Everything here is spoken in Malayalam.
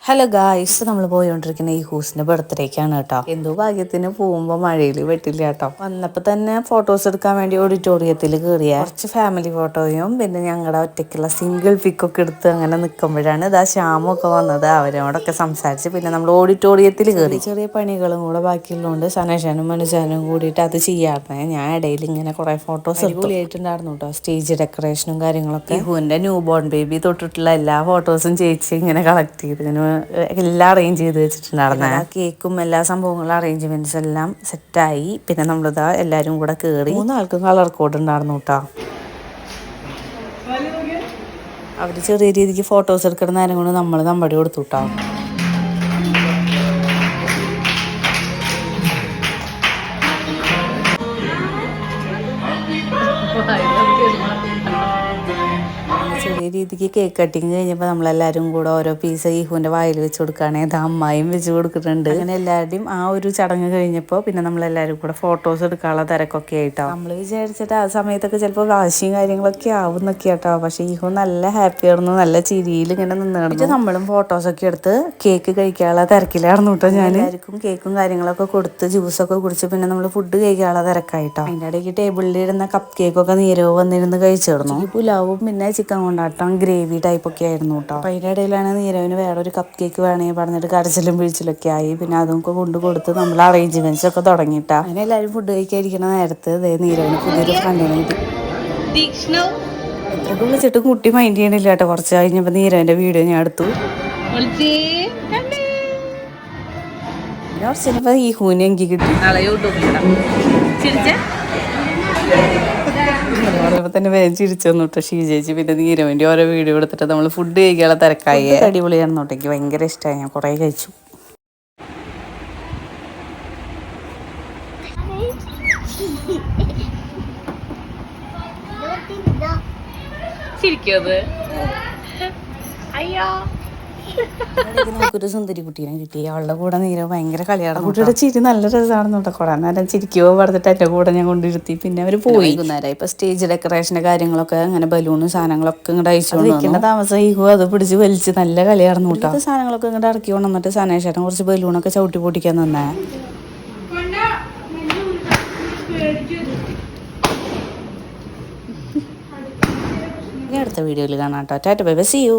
ഹലോ ഗായ്സ്, നമ്മൾ പോയോണ്ടിരിക്കുന്ന ഈ ഹൂസിന്റെ ബർത്ത്ഡേക്കാണ് കേട്ടോ. എന്തോ ഭാഗ്യത്തിന് പോകുമ്പോൾ മഴയിൽ വെട്ടില്ല കേട്ടോ. വന്നപ്പോൾ തന്നെ ഫോട്ടോസ് എടുക്കാൻ വേണ്ടി ഓഡിറ്റോറിയത്തിൽ കയറിയ കുറച്ച് ഫാമിലി ഫോട്ടോയും പിന്നെ ഞങ്ങളുടെ ഒറ്റയ്ക്കുള്ള സിംഗിൾ പിക്കൊക്കെ എടുത്ത് അങ്ങനെ നിൽക്കുമ്പോഴാണ് ഇതാ ശ്യാമൊക്കെ വന്നത്. അവരോടൊക്കെ സംസാരിച്ച് പിന്നെ നമ്മൾ ഓഡിറ്റോറിയത്തിൽ കയറി. ചെറിയ പണികളും കൂടെ ബാക്കിയുള്ളതുകൊണ്ട് സനേഷനും മനുജാനും കൂടിയിട്ട് അത് ചെയ്യാറുണ്ട്. ഞാൻ ഇടയിൽ ഇങ്ങനെ കുറെ ഫോട്ടോസ് അടിപൊളിയായിട്ടുണ്ടായിരുന്നു കേട്ടോ. സ്റ്റേജ് ഡെക്കറേഷനും കാര്യങ്ങളൊക്കെ. ഇഹുവിന്റെ ന്യൂ ബോൺ ബേബി തൊട്ടിട്ടുള്ള എല്ലാ ഫോട്ടോസും ചേച്ചി ഇങ്ങനെ കളക്ട് ചെയ്ത് ഇങ്ങനെ എല്ലാം അറേഞ്ച് ചെയ്ത് വെച്ചിട്ടുണ്ടായിരുന്നെ. കേക്കും എല്ലാ സംഭവങ്ങളും അറേഞ്ച്മെന്റ്സ് എല്ലാം സെറ്റായി. പിന്നെ നമ്മളിതാ എല്ലാവരും കൂടെ കയറി. 3 ആൾക്കും കളർ കോഡ് ഉണ്ടായിരുന്നു കേട്ടോ. അവർ ചെറിയ രീതിക്ക് ഫോട്ടോസ് എടുക്കുന്ന നേരം കൊണ്ട് നമ്മൾ നമ്മുടെ കൊടുത്തു കേട്ടോ. ചെറിയ രീതിക്ക് കേക്ക് കട്ടിങ് കഴിഞ്ഞപ്പോൾ നമ്മളെല്ലാവരും കൂടെ ഓരോ പീസ് ഈഹുവിൻ്റെ വായിൽ വെച്ച് കൊടുക്കുകയാണെങ്കിൽ അത് അമ്മായിയും വെച്ച് കൊടുക്കുന്നുണ്ട്. അങ്ങനെ എല്ലാവരുടെയും ആ ഒരു ചടങ്ങ് കഴിഞ്ഞപ്പോൾ പിന്നെ നമ്മളെല്ലാവരും കൂടെ ഫോട്ടോസ് എടുക്കാനുള്ള തിരക്കൊക്കെ ആയിട്ടോ. നമ്മൾ വിചാരിച്ചിട്ട് ആ സമയത്തൊക്കെ ചിലപ്പോൾ വാശിയും കാര്യങ്ങളൊക്കെ ആവുന്നൊക്കെ കേട്ടോ. പക്ഷേ ഈഹു നല്ല ഹാപ്പി ആയിരുന്നു, നല്ല ചിരിയിൽ ഇങ്ങനെ നിന്നിട്ട് നമ്മളും ഫോട്ടോസൊക്കെ എടുത്ത് കേക്ക് കഴിക്കാനുള്ള തിരക്കിലായിരുന്നു കേട്ടോ. ഞാൻ എല്ലാവർക്കും കേക്കും കാര്യങ്ങളൊക്കെ കൊടുത്ത് ജ്യൂസൊക്കെ കുടിച്ച് പിന്നെ നമ്മൾ ഫുഡ് കഴിക്കാനുള്ള തിരക്കായിട്ടോ. അതിൻ്റെ ഇടയ്ക്ക് ടേബിളിൽ ഇരുന്ന കപ്പ് കേക്കൊക്കെ നീരവ് വന്നിരുന്ന് കഴിച്ചിരുന്നു. പുലാവും പിന്നെ ചിക്കൻ കൊണ്ടാട്ടം ഗ്രേവി ടൈപ്പൊക്കെ ആയിരുന്നു കേട്ടോ. അപ്പോൾ അതിൻ്റെ ഇടയിലാണ് നീരവിന് വേറൊരു കപ്പ് കേക്ക് വേണമെങ്കിൽ പറഞ്ഞിട്ട് കരച്ചിലും പിഴിച്ചിലൊക്കെ ആയി. പിന്നെ അതൊക്കെ കൊണ്ട് കൊടുത്ത് നമ്മൾ അറേഞ്ച്മെന്റ്സ് ഒക്കെ തുടങ്ങിയിട്ടാ. അങ്ങനെ എല്ലാവരും ഫുഡ് കഴിക്കാതിരിക്കുന്ന നേരത്ത് നീരവിന് പുതിയൊരു ഫ്രണ്ടിനെ കിട്ടി. എത്രയൊക്കെ വിളിച്ചിട്ട് കുട്ടി മൈൻഡ് ചെയ്യണില്ല കേട്ടോ. കുറച്ച് കഴിഞ്ഞപ്പോൾ നീരവിൻ്റെ വീഡിയോ ഞാൻ എടുത്തു. ചിലപ്പോൾ ഈ ഹൂനെ എനിക്ക് കിട്ടി. പറയുമ്പോൾ തന്നെ വേഗം ചിരിച്ചു തന്നുട്ടോ ഷീജേച്ചി. പിന്നെ നീരവിൻ്റെ ഓരോ വീഡിയോ എടുത്തിട്ട് നമ്മൾ ഫുഡ് കഴിക്കാനുള്ള തിരക്കായി. അടിപൊളിയായിരുന്നു കേട്ടോ, എനിക്ക് ഭയങ്കര ഇഷ്ടമായി. ഞാൻ കുറേ കഴിച്ചു. നമുക്കൊരു സുന്ദരി കുട്ടീനെ കിട്ടി. അവളുടെ കൂടെ നീരവ് ഭയങ്കര കളിയാണ്. കുട്ടിയുടെ ചിരി നല്ല രസമാണെന്ന് കേട്ടോ. കുറെ നേരം ചിരിക്കുമോ പറഞ്ഞിട്ട് എൻ്റെ കൂടെ ഞാൻ കൊണ്ടിരുത്തി. പിന്നെ അവർ പോയി. വൈകുന്നേരം ഇപ്പൊ സ്റ്റേജ് ഡെക്കറേഷൻ്റെ കാര്യങ്ങളൊക്കെ അങ്ങനെ ബലൂണും സാധനങ്ങളൊക്കെ ഇങ്ങോട്ട് അയച്ചുകൊണ്ട് വെക്കേണ്ട താമസം ഈഹു അത് പിടിച്ച് വലിച്ച് നല്ല കളിയായിരുന്നു കേട്ടോ. സാധനങ്ങളൊക്കെ ഇങ്ങോട്ട് ഇറക്കി കൊണ്ടുവന്നിട്ട് സനേഷേട്ടൻ കുറച്ച് ബലൂണൊക്കെ ചവിട്ടി പൊട്ടിക്കാൻ നിന്നേ. അടുത്ത വീഡിയോയിൽ കാണാം കേട്ടോ. Tata bye bye, see U.